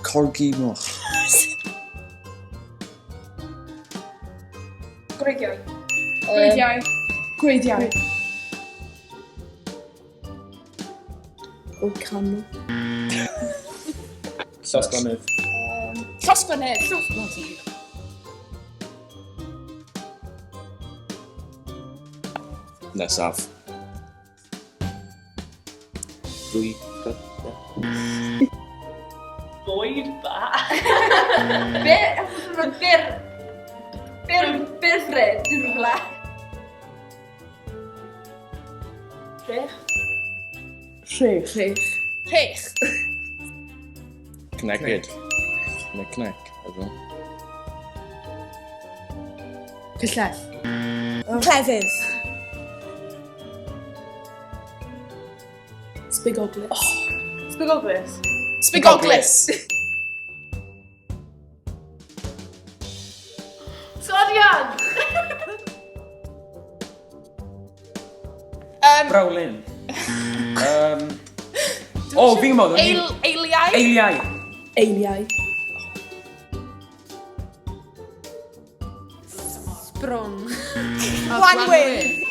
Corgi moch. Greidiau. Greidiau. O canol. Llosgonydd. Llosgfynedd. Nesaf. Ddwy. Bwyd ba. Byr ffred, dwi'n rhywle. Rhech. Rhech. Cnegyd. Neu cneg, efo. Cyllell. Clefydd. Spigoglis. Spigoglis. Spigoglis. Sorian. Brawlyn. O, fi'n gwybod. Eiliau. Eiliau. Eiliau. Sprung. Wanwyn.